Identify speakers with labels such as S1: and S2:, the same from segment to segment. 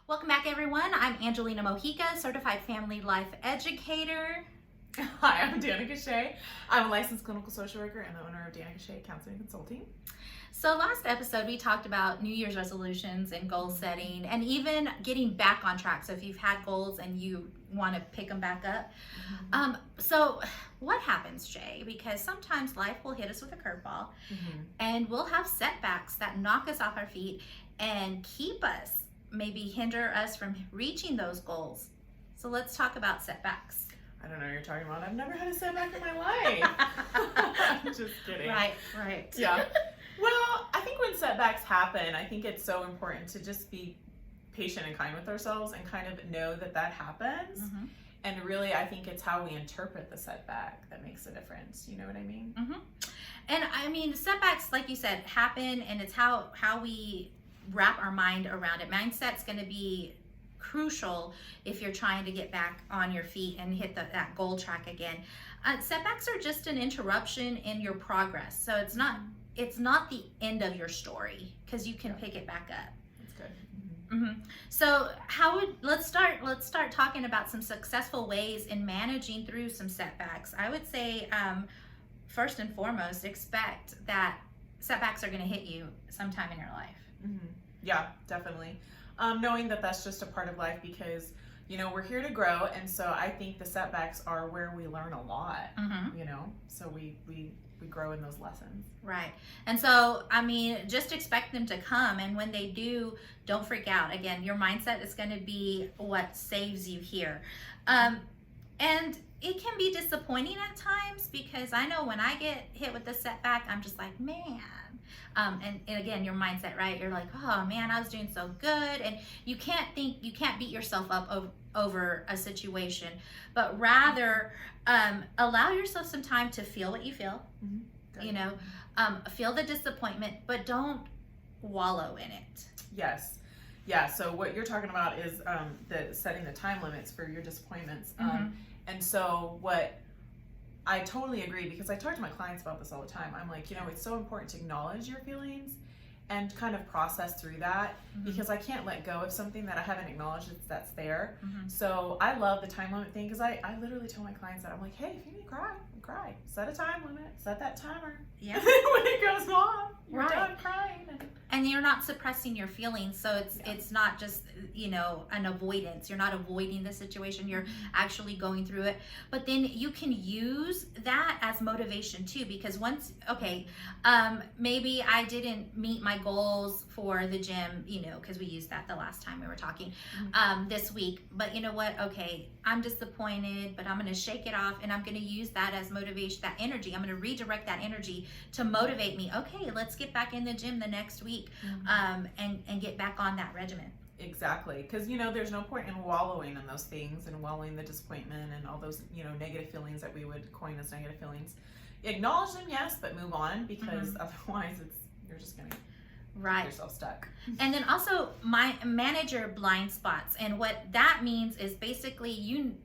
S1: Welcome back, everyone. I'm Angelina Mojica, Certified Family Life Educator.
S2: Hi, I'm Danica Shea. I'm a licensed clinical social worker and the owner of Danica Shea Counseling and Consulting.
S1: So last episode, we talked about New Year's resolutions and goal setting and even getting back on track. So if you've had goals and you want to pick them back up. So what happens, Jay? Because sometimes life will hit us with a curveball and we'll have setbacks that knock us off our feet and keep us, maybe hinder us from reaching those goals. So let's talk about setbacks.
S2: I don't know what you're talking about. I've never had a setback in my life. Just kidding.
S1: Right.
S2: Yeah. Well, I think when setbacks happen, I think it's so important to just be patient and kind with ourselves and kind of know that that happens. And really, I think it's how we interpret the setback that makes a difference. You know what I mean?
S1: And I mean, setbacks, like you said, happen, and it's how we wrap our mind around it. Mindset's going to be crucial if you're trying to get back on your feet and hit that goal track again. Setbacks are just an interruption in your progress, so it's not the end of your story, because you can pick it back up.
S2: That's good.
S1: So let's start talking about some successful ways in managing through some setbacks. I would say first and foremost, expect that setbacks are going to hit you sometime in your life.
S2: Yeah, definitely. Knowing that that's just a part of life, because we're here to grow, and so I think the setbacks are where we learn a lot. So we grow in those lessons.
S1: Right. And so, I mean, just expect them to come, and when they do, don't freak out. Again, your mindset is going to be what saves you here. And it can be disappointing at times, because I know when I get hit with the setback, I'm just like, man. And again, your mindset, right? You're like, oh man, I was doing so good. And you can't beat yourself up over a situation, but rather allow yourself some time to feel what you feel. Feel the disappointment, but don't wallow in it.
S2: Yes. Yeah. So what you're talking about is the setting the time limits for your disappointments. And so what I totally agree, because I talk to my clients about this all the time. I'm like, it's so important to acknowledge your feelings and kind of process through that, because I can't let go of something that I haven't acknowledged that's there. So I love the time limit thing, because I literally tell my clients that I'm like, hey, if you need to cry, cry. Set a time limit, set that timer.
S1: Yeah.
S2: When it goes off, you're done crying.
S1: And you're not suppressing your feelings, so it's not just an avoidance. You're not avoiding the situation, you're actually going through it. But then you can use that as motivation too, because maybe I didn't meet my goals for the gym, because we used that the last time we were talking this week. But you know what? Okay, I'm disappointed, but I'm going to shake it off, and I'm going to use that as motivation, that energy. I'm going to redirect that energy to motivate me. Okay, let's get back in the gym the next week and get back on that regimen.
S2: Exactly, because there's no point in wallowing in those things and wallowing the disappointment and all those negative feelings that we would coin as negative feelings. Acknowledge them, yes, but move on, because otherwise you're just gonna get yourself stuck.
S1: And then also manage your blind spots, and what that means is basically you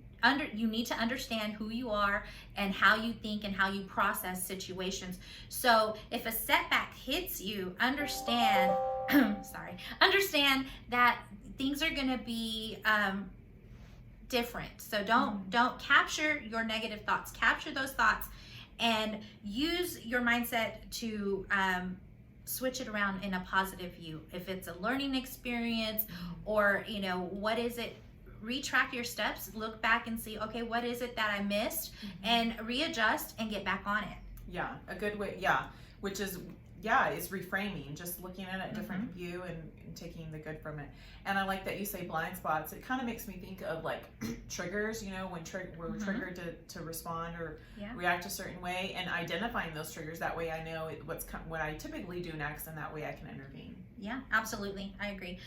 S1: need to understand who you are and how you think and how you process situations. So if a setback hits you, understand that things are going to be different. So don't capture your negative thoughts. Capture those thoughts and use your mindset to switch it around in a positive view. If it's a learning experience or what is it, retrack your steps, look back and see, okay, what is it that I missed, and readjust and get back on it.
S2: Yeah, a good way, which is reframing, just looking at a different view and taking the good from it. And I like that you say blind spots. It kind of makes me think of like triggers, when we're triggered to respond or react a certain way, and identifying those triggers. That way I know what I typically do next, and that way I can intervene.
S1: Yeah, absolutely. I agree.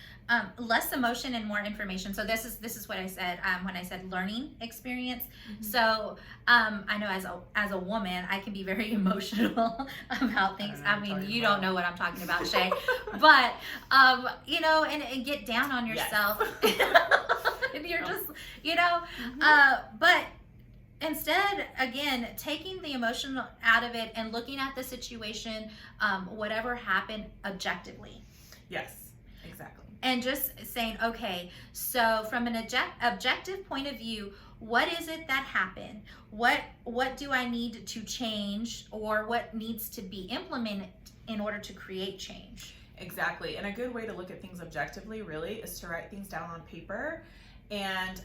S1: Less emotion and more information. So this is what I said when I said learning experience. So I know as a woman, I can be very emotional about things. I mean, you don't know what I'm talking about, Shay. But and get down on yourself. And you're just but instead, again, taking the emotion out of it and looking at the situation, whatever happened, objectively.
S2: Yes, exactly.
S1: and just saying, okay, so from an objective point of view, what is it that happened? What do I need to change, or what needs to be implemented in order to create change?
S2: Exactly. And a good way to look at things objectively really is to write things down on paper, and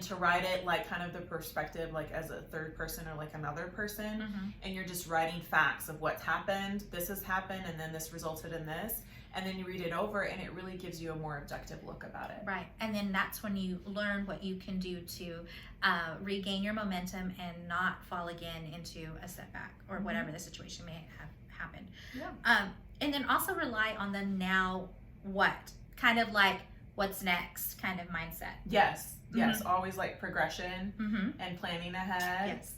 S2: to write it like kind of the perspective, like as a third person or like another person. And you're just writing facts of what's happened. This has happened, and then this resulted in this. And then you read it over, and it really gives you a more objective look about it.
S1: Right. And then that's when you learn what you can do to regain your momentum and not fall again into a setback or whatever the situation may have happened.
S2: Yeah.
S1: And then also rely on the now what, kind of like what's next kind of mindset.
S2: Yes. Yes, always like progression and planning ahead.
S1: Yes.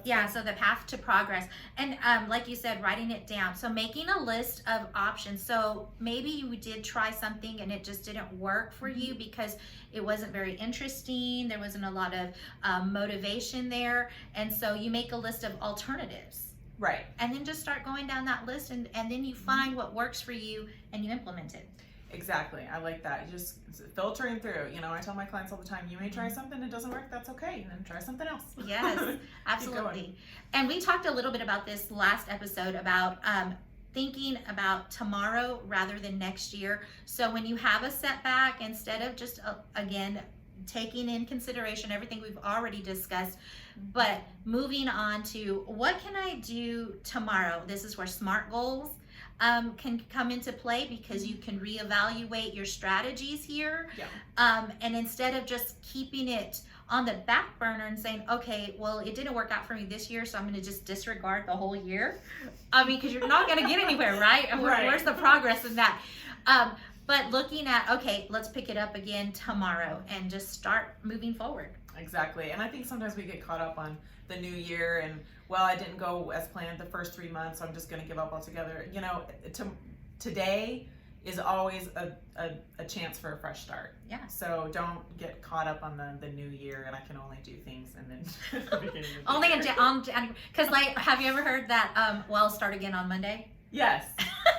S1: Yeah, so the path to progress. And like you said, writing it down. So making a list of options. So maybe you did try something and it just didn't work for you because it wasn't very interesting. There wasn't a lot of motivation there. And so you make a list of alternatives.
S2: Right.
S1: And then just start going down that list, and then you find what works for you and you implement it.
S2: Exactly. I like that. You just filtering through. You know, I tell my clients all the time, you may try something, it doesn't work, that's okay. And then try something else.
S1: Yes, absolutely. And we talked a little bit about this last episode about thinking about tomorrow rather than next year. So when you have a setback, instead of just, again, taking in consideration everything we've already discussed, but moving on to what can I do tomorrow? This is where SMART goals can come into play, because you can reevaluate your strategies here.
S2: Yeah.
S1: And instead of just keeping it on the back burner and saying, okay, well, it didn't work out for me this year, so I'm going to just disregard the whole year. I mean, because you're not going to get anywhere, right? Where's the progress in that? But looking at, okay, let's pick it up again tomorrow and just start moving forward.
S2: Exactly. And I think sometimes we get caught up on the new year and, well, I didn't go as planned the first 3 months, so I'm just going to give up altogether. You know, today is always a chance for a fresh start.
S1: Yeah.
S2: So don't get caught up on the new year and I can only do things and then the beginning of the
S1: only
S2: year.
S1: because like, have you ever heard that, well, start again on Monday?
S2: Yes.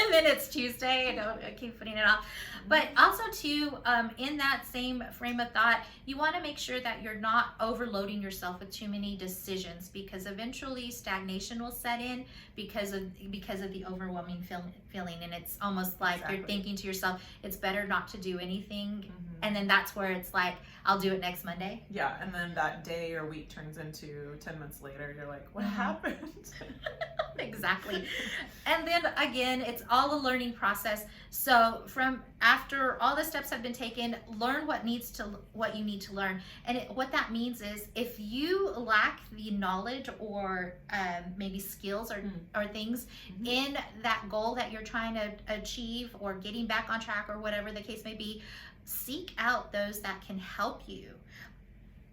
S1: And then it's Tuesday, and I keep putting it off. But also too, in that same frame of thought, you want to make sure that you're not overloading yourself with too many decisions, because eventually stagnation will set in because of the overwhelming feeling, and it's almost like you're thinking to yourself, it's better not to do anything, and then that's where it's like, I'll do it next Monday.
S2: Yeah, and then that day or week turns into 10 months later. You're like, what happened?
S1: Exactly. And then again, it's all a learning process. So from after all the steps have been taken, learn what you need to learn. And what that means is, if you lack the knowledge or maybe skills or things in that goal that you're trying to achieve, or getting back on track, or whatever the case may be, seek out those that can help you.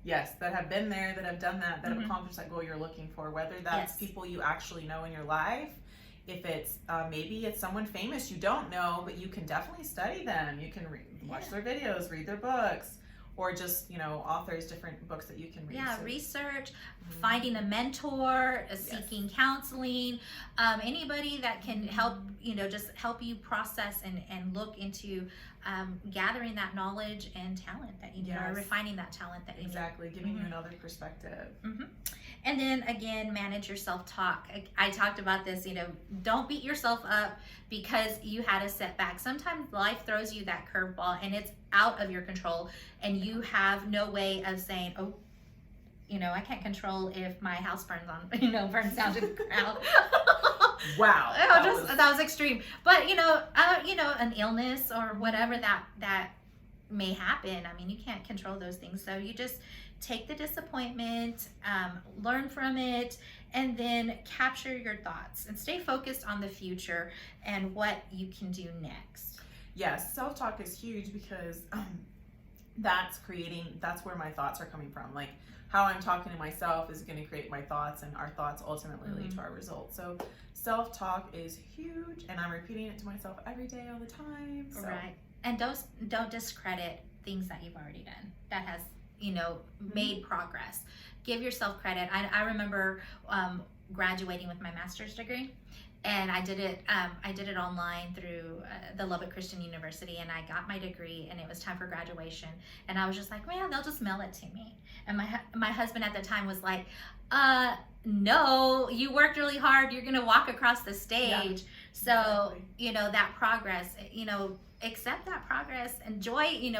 S2: Yes, that have been there, that have done that, that have accomplished that goal you're looking for, whether that's people you actually know in your life, if it's maybe it's someone famous you don't know, but you can definitely study them. You can watch their videos, read their books, or just, you know, authors, different books that you can read.
S1: Yeah, research, finding a mentor, seeking counseling, anybody that can help, you know, just help you process and look into gathering that knowledge and talent that you need, or refining that talent that you need.
S2: Exactly, giving you another perspective.
S1: And then again, manage your self-talk. I talked about this, you know, don't beat yourself up because you had a setback. Sometimes life throws you that curveball and it's out of your control, and you have no way of saying, oh, you know, I can't control if my house burns down to the ground.
S2: Wow.
S1: That was extreme. But you know, an illness or whatever that may happen. I mean, you can't control those things. So you just take the disappointment, learn from it, and then capture your thoughts and stay focused on the future and what you can do next.
S2: Yes, self-talk is huge, because that's where my thoughts are coming from. Like, how I'm talking to myself is going to create my thoughts, and our thoughts ultimately lead to our results. So self-talk is huge, and I'm repeating it to myself every day, all the time. So.
S1: Right. And don't discredit things that you've already done that has, you know, made progress. Give yourself credit. I remember graduating with my master's degree, and I did it online through the Lubbock Christian University, and I got my degree, and it was time for graduation, and I was just like, man, they'll just mail it to me. And my husband at the time was like, no, you worked really hard, you're gonna walk across the stage.
S2: Yeah,
S1: so
S2: exactly.
S1: that progress, accept that progress, and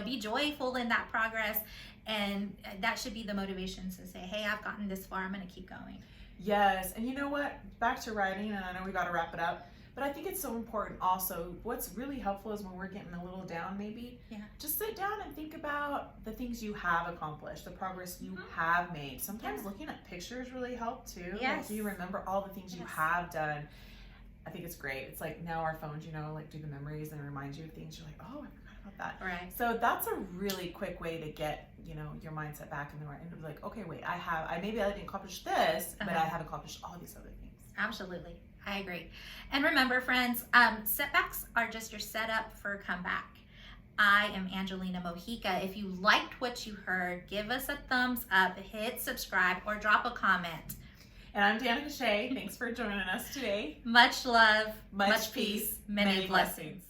S1: be joyful in that progress, and that should be the motivation to say, hey, I've gotten this far, I'm gonna keep going.
S2: Yes, and you know what? Back to writing, and I know we got to wrap it up, but I think it's so important also. What's really helpful is when we're getting a little down, maybe, just sit down and think about the things you have accomplished, the progress you have made. Sometimes looking at pictures really help too.
S1: Yes.
S2: Like, do you remember all the things you have done? I think it's great. It's like now our phones, like do the memories and remind you of things. You're like, oh, I forgot about that.
S1: Right.
S2: So that's a really quick way to get, your mindset back in the right. And like, okay, wait, maybe I didn't accomplish this, but I have accomplished all these other things.
S1: Absolutely. I agree. And remember, friends, setbacks are just your setup for a comeback. I am Angelina Mojica. If you liked what you heard, give us a thumbs up, hit subscribe, or drop a comment.
S2: And I'm Danica Shea. Thanks for joining us today.
S1: Much love,
S2: much peace,
S1: many blessings.